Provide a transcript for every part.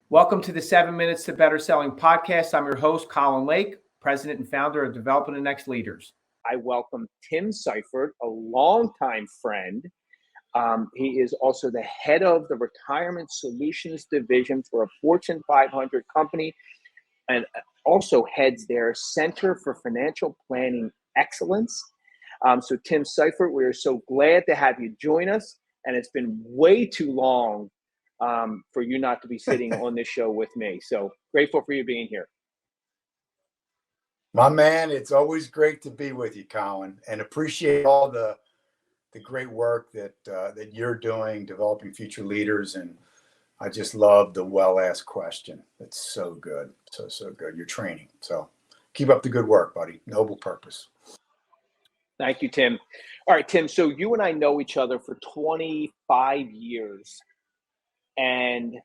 Welcome to the 7 Minutes to Better Selling podcast. I'm your host, Colin Lake, president and founder of Developing the Next Leaders. I welcome Tim Seifert, a longtime friend. He is also the head of the Retirement Solutions Division for a Fortune 500 company and also heads their Center for Financial Planning Excellence. So Tim Seifert, we are so glad to have you join us. And it's been way too long for you not to be sitting on this show with me. So grateful for you being here. My man, it's always great to be with you, Colin, and appreciate all the great work that you're doing, developing future leaders. And I just love the well-asked question. It's so good, so good. Your training. So keep up the good work, buddy. Noble purpose. Thank you, Tim. All right, Tim. So you and I know each other for 25 years. And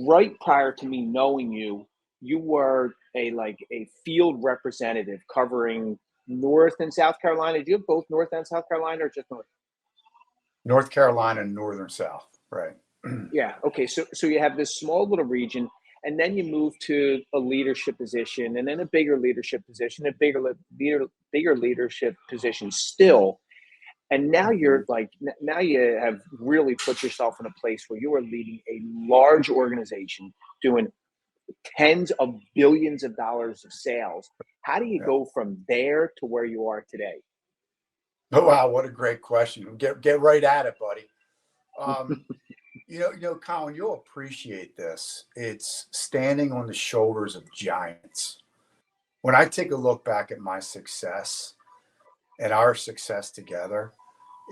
right prior to me knowing you, you were a field representative covering North and South Carolina. Do you have both North and South Carolina or just North? North Carolina and Northern South, right? Yeah. Okay. So you have this small little region, and then you move to a leadership position, and then a bigger leadership position, a bigger leadership position still. And now now you have really put yourself in a place where you are leading a large organization doing tens of billions of dollars of sales. How do you go from there to where you are today? Oh, wow. What a great question. Get right at it, buddy. Colin, you'll appreciate this. It's standing on the shoulders of giants. When I take a look back at my success and our success together,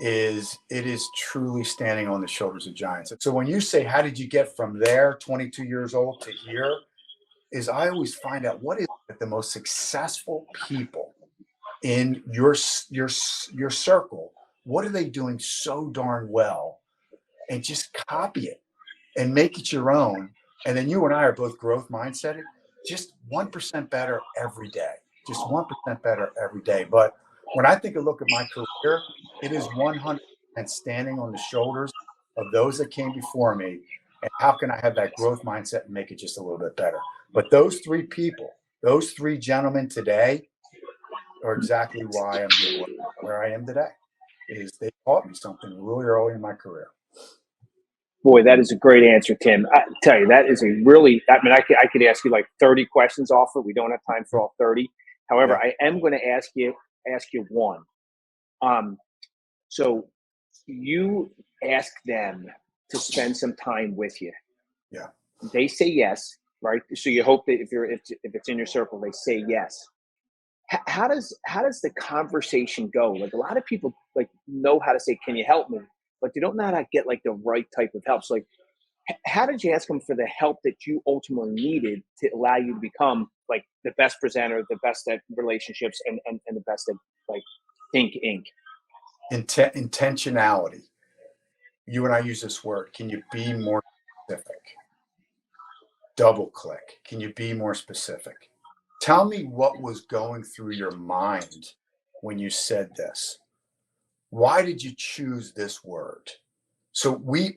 it is truly standing on the shoulders of giants. So when you say, how did you get from there, 22 years old, to here, is I always find out what is the most successful people in your circle. What are they doing so darn well? And just copy it and make it your own. And then you and I are both growth mindseted, just 1% better every day, just 1% better every day. But when I look at my career, it is 100% standing on the shoulders of those that came before me. And how can I have that growth mindset and make it just a little bit better? But those three people, those three gentlemen today are exactly why I'm here where I am today. Is they taught me something really early in my career. Boy, that is a great answer, Tim. I tell you, that is I could ask you like 30 questions off it. We don't have time for all 30. However, I am going to ask you one. So you ask them to spend some time with you. Yeah. They say yes, right? So you hope that if it's in your circle, they say yes. How does the conversation go? Like, a lot of people know how to say, "Can you help me?" But they don't know how to get the right type of help. So how did you ask them for the help that you ultimately needed to allow you to become the best presenter, the best at relationships, and the best at Think Inc? Intentionality. You and I use this word. Can you be more specific? Double click. Can you be more specific? Tell me what was going through your mind when you said this. Why did you choose this word? So we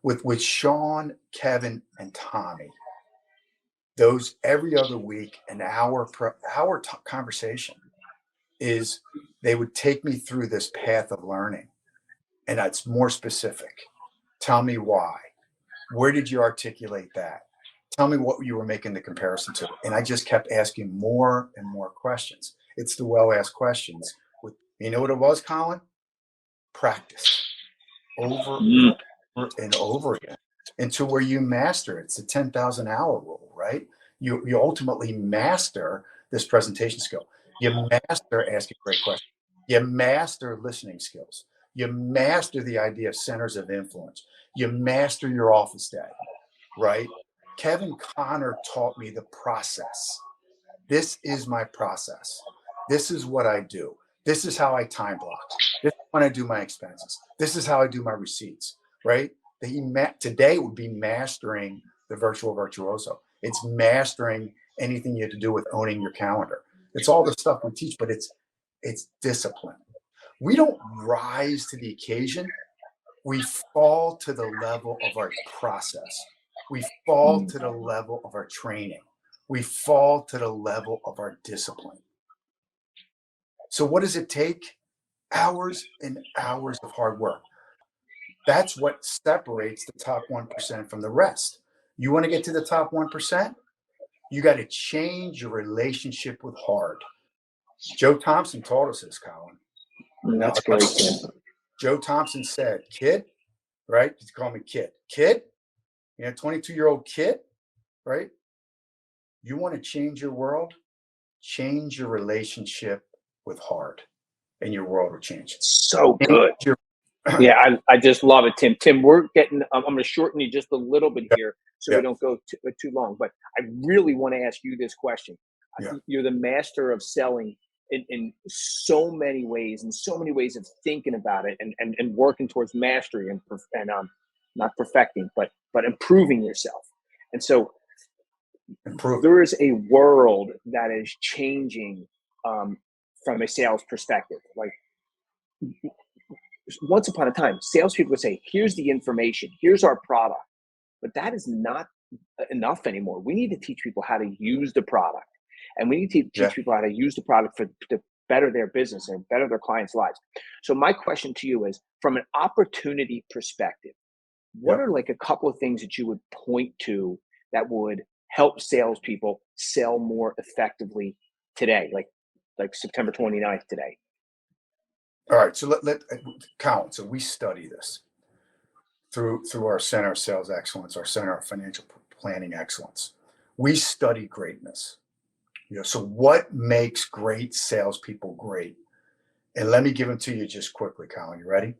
with Sean, Kevin, and Tommy, those every other week, an hour conversation is they would take me through this path of learning, and it's more specific. Tell me why. Where did you articulate that? Tell me what you were making the comparison to. And I just kept asking more and more questions. It's the well-asked questions. You know what it was, Colin? Practice over and over again until where you master it. It's a 10,000 hour rule, right? You ultimately master this presentation skill. You master asking great questions. You master listening skills. You master the idea of centers of influence. You master your office day, right? Kevin Connor taught me the process. This is my process. This is what I do. This is how I time block. This is when I do my expenses. This is how I do my receipts, right? Today would be mastering the virtual virtuoso. It's mastering anything you have to do with owning your calendar. It's all the stuff we teach, but it's discipline. We don't rise to the occasion. We fall to the level of our process. We fall to the level of our training. We fall to the level of our discipline. So what does it take? Hours and hours of hard work. That's what separates the top 1% from the rest. You want to get to the top 1%? You got to change your relationship with hard. Joe Thompson taught us this, Colin. That's great, Tim. Joe Thompson said, kid, right? He called me kid, 22-year-old kid, right? You want to change your world? Change your relationship with hard, and your world will change. So good. Yeah, I just love it, Tim. Tim, we're getting, I'm going to shorten you just a little bit here so we don't go too long. But I really want to ask you this question. Yeah. You're the master of selling in so many ways, and so many ways of thinking about it and working towards mastery and not perfecting, but improving yourself. And so there is a world that is changing from a sales perspective. Like, once upon a time, salespeople would say, here's the information, here's our product. But that is not enough anymore. We need to teach people how to use the product. And we need to teach people how to use the product to better their business and better their clients' lives. So my question to you is, from an opportunity perspective, what are like a couple of things that you would point to that would help salespeople sell more effectively today, like September 29th today? All right, so let Colin. So we study this through our Center of Sales Excellence, our Center of Financial Planning Excellence. We study greatness. So what makes great salespeople great? And let me give them to you just quickly, Colin. You ready?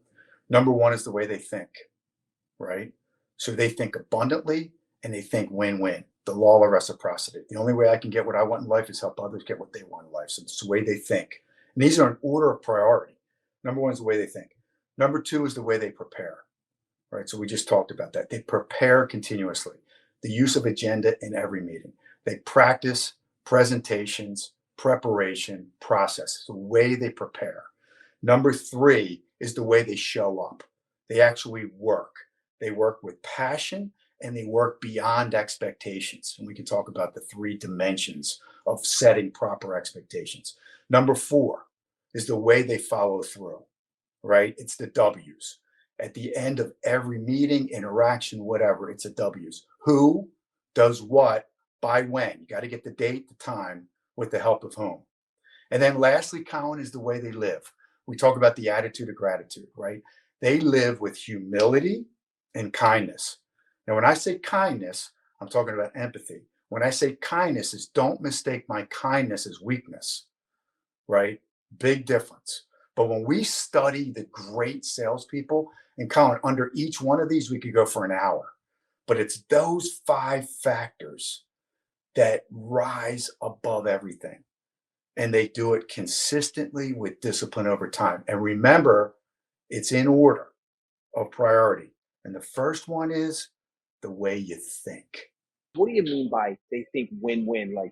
Number one is the way they think, right? So they think abundantly and they think win-win. The law of reciprocity. The only way I can get what I want in life is help others get what they want in life. So it's the way they think. And these are in order of priority. Number one is the way they think. Number two is the way they prepare, right? So we just talked about that. They prepare continuously. The use of agenda in every meeting. They practice presentations, preparation, process, the way they prepare. Number three is the way they show up. They actually work. They work with passion and they work beyond expectations. And we can talk about the three dimensions of setting proper expectations. Number four is the way they follow through, right? It's the W's. At the end of every meeting, interaction, whatever, it's a W's. Who does what, by when? You got to get the date, the time, with the help of whom. And then lastly, Colin, is the way they live. We talk about the attitude of gratitude, right? They live with humility and kindness. Now, when I say kindness, I'm talking about empathy. When I say kindness, is don't mistake my kindness as weakness, right? Big difference. But when we study the great salespeople, and Colin, under each one of these, we could go for an hour. But it's those 5 factors that rise above everything. And they do it consistently with discipline over time. And remember, it's in order of priority. And the first one is the way you think. What do you mean by they think win-win? Like,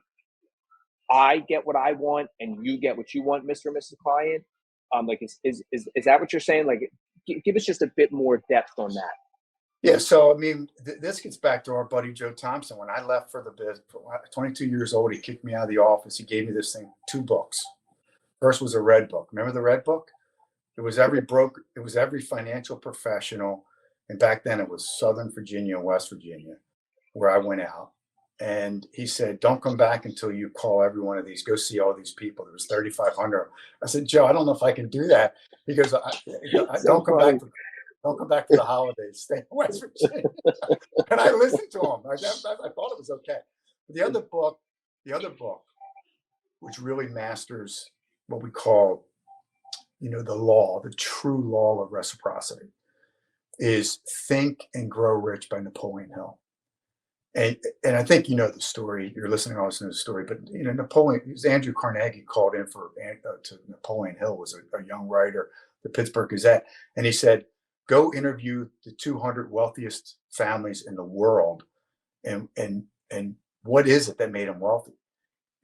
I get what I want and you get what you want, Mr. and Mrs. Client? Like, is that what you're saying? Like, give us just a bit more depth on that. Yeah, so I mean, this gets back to our buddy Joe Thompson. When I left for the biz, 22 years old, he kicked me out of the office. He gave me this thing, 2 books. First was a red book. Remember the red book? It was every broker, it was every financial professional, and back then it was Southern Virginia and West Virginia, where I went out. And he said, don't come back until you call every one of these. Go see all these people. There was 3,500. I said, Joe, I don't know if I can do that. He goes, don't come back. Don't come back for the holidays. Stay in West Virginia. And I listened to him. I thought it was okay. But the other book, which really masters what we call, the true law of reciprocity, is Think and Grow Rich by Napoleon Hill. And I think you know the story. You're listening, always know the story. But Napoleon, it was Andrew Carnegie called in to Napoleon Hill, was a young writer, the Pittsburgh Gazette, and he said, go interview the 200 wealthiest families in the world, and what is it that made them wealthy?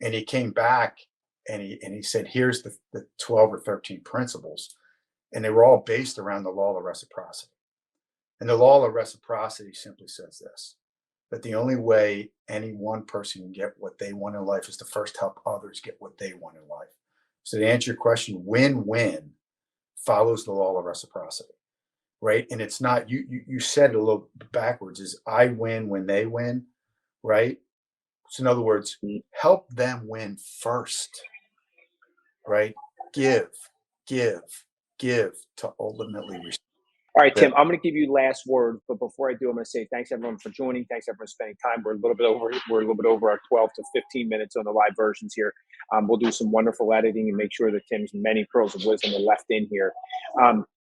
And he came back and he said, here's the 12 or 13 principles, and they were all based around the law of reciprocity. And the law of reciprocity simply says this: But the only way any one person can get what they want in life is to first help others get what they want in life. So to answer your question, win-win follows the law of reciprocity, right? And it's not, you said it a little backwards, is I win when they win, right? So in other words, help them win first, right? Give, give, give to ultimately receive. All right, Tim, I'm going to give you last word, but before I do, I'm going to say thanks everyone for joining. Thanks everyone for spending time. We're a little bit over our 12 to 15 minutes on the live versions here. We'll do some wonderful editing and make sure that Tim's many pearls of wisdom are left in here.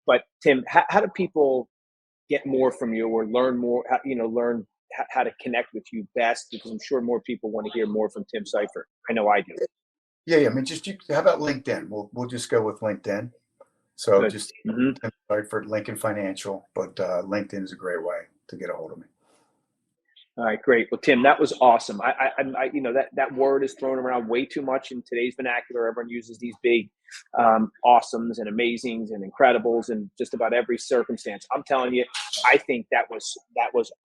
But Tim, how do people get more from you or learn more? Learn how to connect with you best? Because I'm sure more people want to hear more from Tim Seifert. I know I do. Yeah. I mean, how about LinkedIn? We'll just go with LinkedIn. So Good. just Tim Seifert, Lincoln Financial, but LinkedIn is a great way to get a hold of me. All right, great. Well, Tim, that was awesome. I that word is thrown around way too much in today's vernacular. Everyone uses these big awesomes and amazings and incredibles in just about every circumstance. I'm telling you, I think that was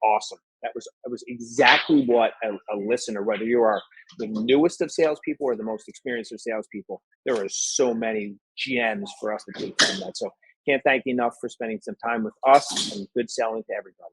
awesome. That was exactly what a listener, whether you are the newest of salespeople or the most experienced of salespeople, there are so many gems for us to take from that. So can't thank you enough for spending some time with us, and good selling to everybody.